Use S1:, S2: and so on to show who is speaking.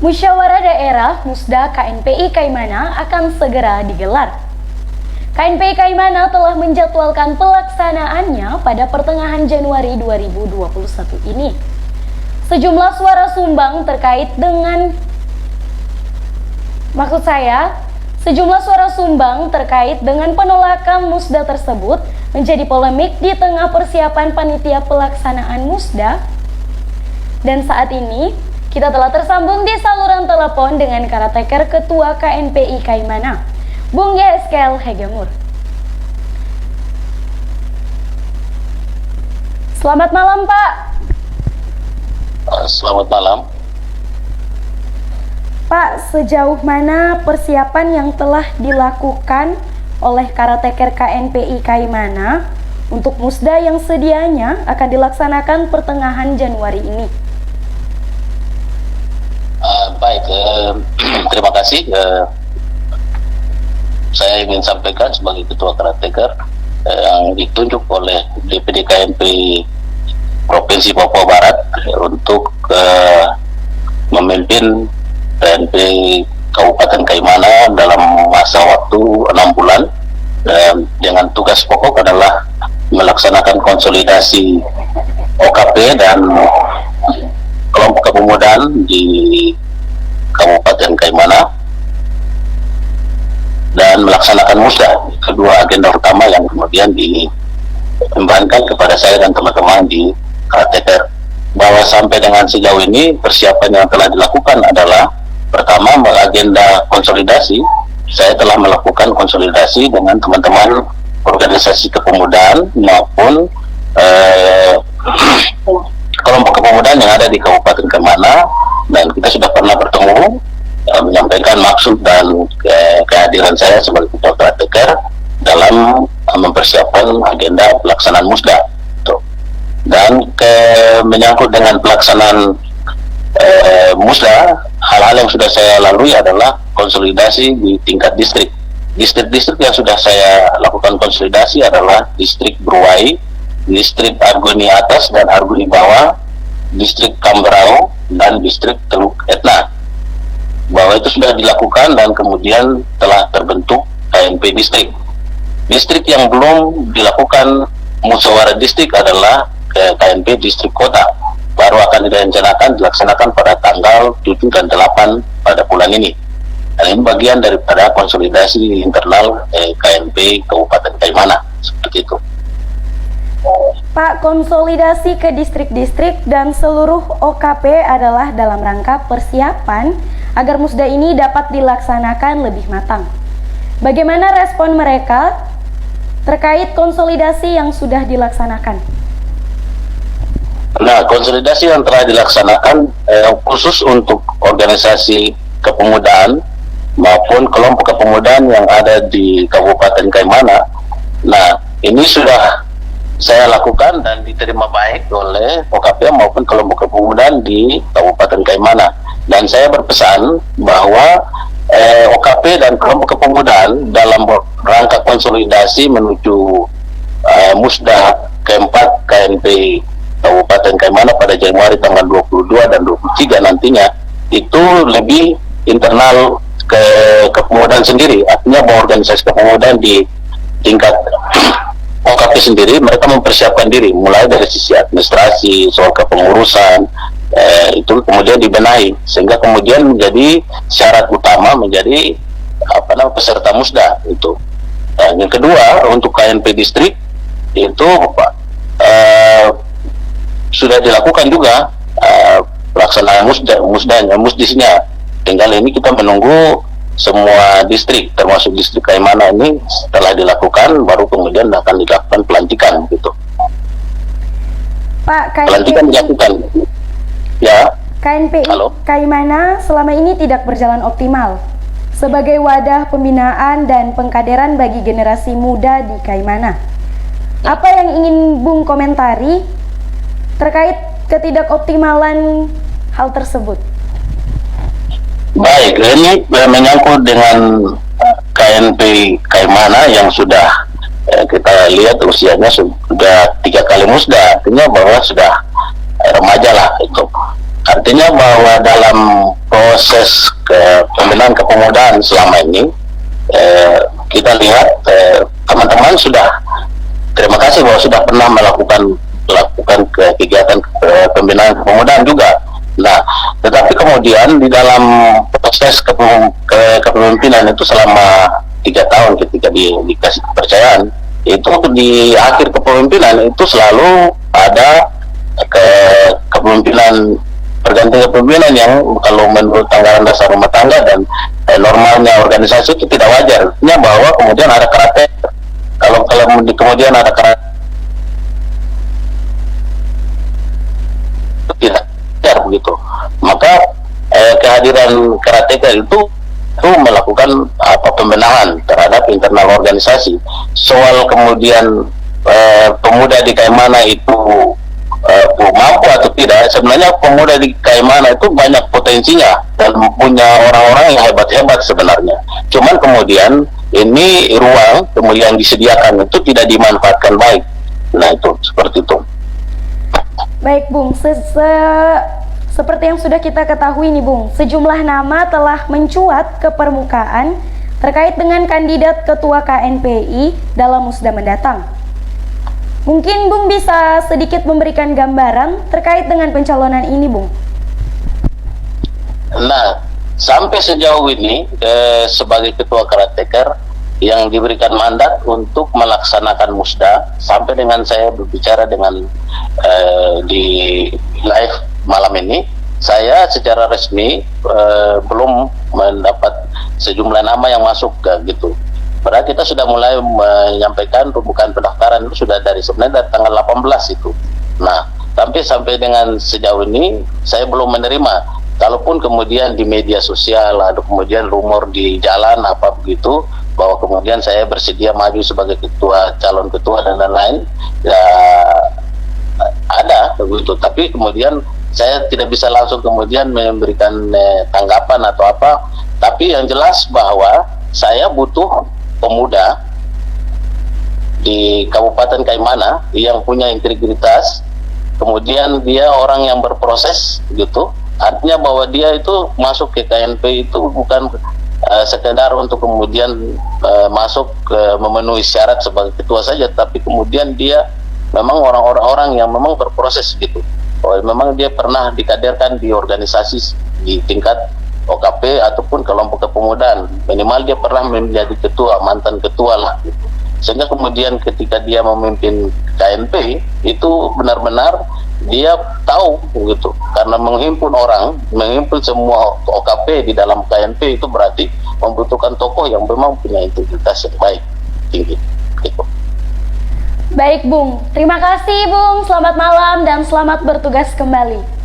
S1: Musyawarah Daerah Musda KNPI Kaimana akan segera digelar. KNPI Kaimana telah menjadwalkan pelaksanaannya pada pertengahan Januari 2021 ini. Sejumlah suara sumbang terkait dengan Sejumlah suara sumbang terkait dengan penolakan musda tersebut menjadi polemik di tengah persiapan panitia pelaksanaan musda. Dan saat ini, kita telah tersambung di saluran telepon dengan Karateker Ketua KNPI Kaimana, Bung YSKL Hegemur. Selamat malam, Pak.
S2: Selamat malam.
S1: Pak, sejauh mana persiapan yang telah dilakukan oleh Karateker KNPI Kaimana untuk musda yang sedianya akan dilaksanakan pertengahan Januari ini?
S2: Baik, terima kasih. Saya ingin sampaikan sebagai Ketua Karateker yang ditunjuk oleh DPD KNPI Provinsi Papua Barat untuk memimpin KNPI Kabupaten Kaimana dalam masa waktu 6 bulan dengan tugas pokok adalah melaksanakan konsolidasi OKP dan kelompok kepemudaan di Kabupaten Kaimana dan melaksanakan musda, kedua agenda utama yang kemudian diembankan kepada saya dan teman-teman di Karateker, bahwa sampai dengan sejauh ini persiapan yang telah dilakukan adalah pertama agenda konsolidasi. Saya telah melakukan konsolidasi dengan teman-teman organisasi kepemudaan maupun kelompok kepemudaan yang ada di Kabupaten Kaimana, dan kita sudah pernah bertemu menyampaikan maksud dan kehadiran saya sebagai Ketua Karateker dalam mempersiapkan agenda pelaksanaan musda. Dan menyangkut dengan pelaksanaan musda, hal-hal yang sudah saya lalui adalah konsolidasi di tingkat distrik. Distrik-distrik yang sudah saya lakukan konsolidasi adalah distrik Bruai, distrik Arguni Atas dan Arguni Bawah, distrik Kamberau, dan distrik Teluk Etna. Bahwa itu sudah dilakukan dan kemudian telah terbentuk KNP distrik. Distrik yang belum dilakukan musyawarah distrik adalah KNP distrik kota. Baru akan dilaksanakan pada tanggal 7 dan 8 pada bulan ini. Dan ini bagian daripada konsolidasi internal KNP Kabupaten Kaimana, seperti itu.
S1: Pak, konsolidasi ke distrik-distrik dan seluruh OKP adalah dalam rangka persiapan agar musda ini dapat dilaksanakan lebih matang. Bagaimana respon mereka terkait konsolidasi yang sudah dilaksanakan?
S2: Nah, konsolidasi yang telah dilaksanakan khusus untuk organisasi kepemudaan maupun kelompok kepemudaan yang ada di Kabupaten Kaimana. Nah, ini sudah saya lakukan dan diterima baik oleh OKP maupun kelompok kepemudaan di Kabupaten Kaimana. Dan saya berpesan bahwa OKP dan kelompok kepemudaan dalam rangka konsolidasi menuju musda keempat KNPI Kabupaten Kaimana pada Januari tanggal 22 dan 23 nantinya, itu lebih internal ke kepemudaan sendiri. Artinya bahwa organisasi kepemudaan di tingkat OKP sendiri, mereka mempersiapkan diri mulai dari sisi administrasi, soal kepengurusan, itu kemudian dibenahi sehingga kemudian menjadi syarat utama menjadi peserta musda itu. Dan yang kedua, untuk KNP distrik itu sudah dilakukan juga pelaksanaan musdisnya. Tinggal ini kita menunggu semua distrik, termasuk distrik Kaimana ini setelah dilakukan, baru kemudian akan dilakukan pelantikan gitu.
S1: Pak,
S2: pelantikan dilakukan. Ya.
S1: KNPI Kaimana selama ini tidak berjalan optimal sebagai wadah pembinaan dan pengkaderan bagi generasi muda di Kaimana. Apa yang ingin Bung komentari terkait ketidakoptimalan hal tersebut?
S2: Baik, ini menyangkut dengan KNP Kaimana yang sudah kita lihat usianya sudah 3 kali musda, artinya bahwa sudah remaja lah itu. Artinya bahwa dalam proses pembinaan kepemudaan selama ini, kita lihat teman-teman sudah, terima kasih bahwa sudah pernah melakukan kegiatan pembinaan kepemudaan juga. Nah, tetapi kemudian di dalam proses kepemimpinan itu selama 3 tahun ketika dikasih kepercayaan, itu di akhir kepemimpinan itu selalu ada kepemimpinan, pergantian kepemimpinan yang kalau menurut anggaran dasar rumah tangga dan normalnya organisasi itu tidak wajar. Artinya bahwa kemudian ada karakter, kalau kemudian ada karakter tidak wajar begitu, maka kehadiran karateka itu melakukan pembenahan terhadap internal organisasi. Soal kemudian pemuda di Kaimana itu mampu atau tidak, sebenarnya pemuda di Kaimana itu banyak potensinya dan punya orang-orang yang hebat-hebat sebenarnya. Cuman kemudian ini ruang kemudian disediakan itu tidak dimanfaatkan baik. Nah, itu seperti itu.
S1: Baik Bung, seperti yang sudah kita ketahui nih Bung, sejumlah nama telah mencuat ke permukaan terkait dengan kandidat ketua KNPI dalam musda mendatang. Mungkin Bung bisa sedikit memberikan gambaran terkait dengan pencalonan ini, Bung.
S2: Nah, sampai sejauh ini sebagai ketua karateker yang diberikan mandat untuk melaksanakan musda, sampai dengan saya berbicara dengan di live malam ini, saya secara resmi belum mendapat sejumlah nama yang masuk gitu. Padahal kita sudah mulai menyampaikan pembukaan pendaftaran itu sudah sebenarnya dari tanggal 18 itu. Nah, tapi sampai dengan sejauh ini saya belum menerima. Kalaupun kemudian di media sosial ada kemudian rumor di jalan apa begitu bahwa kemudian saya bersedia maju sebagai calon ketua dan lain-lain, ya ada begitu. Tapi kemudian saya tidak bisa langsung kemudian memberikan tanggapan atau apa. Tapi yang jelas bahwa saya butuh pemuda di Kabupaten Kaimana yang punya integritas, kemudian dia orang yang berproses gitu. Artinya bahwa dia itu masuk ke KNP itu bukan sekedar untuk kemudian masuk memenuhi syarat sebagai ketua saja, tapi kemudian dia memang orang-orang yang memang berproses gitu. Memang dia pernah dikaderkan di organisasi di tingkat OKP ataupun kelompok kepemudaan, minimal dia pernah menjadi ketua, mantan ketua lah gitu. Sehingga kemudian ketika dia memimpin KNP itu benar-benar dia tahu gitu, karena menghimpun orang, menghimpun semua OKP di dalam KNP itu berarti membutuhkan tokoh yang memang punya integritas yang baik, tinggi gitu.
S1: Baik Bung, terima kasih Bung, selamat malam dan selamat bertugas kembali.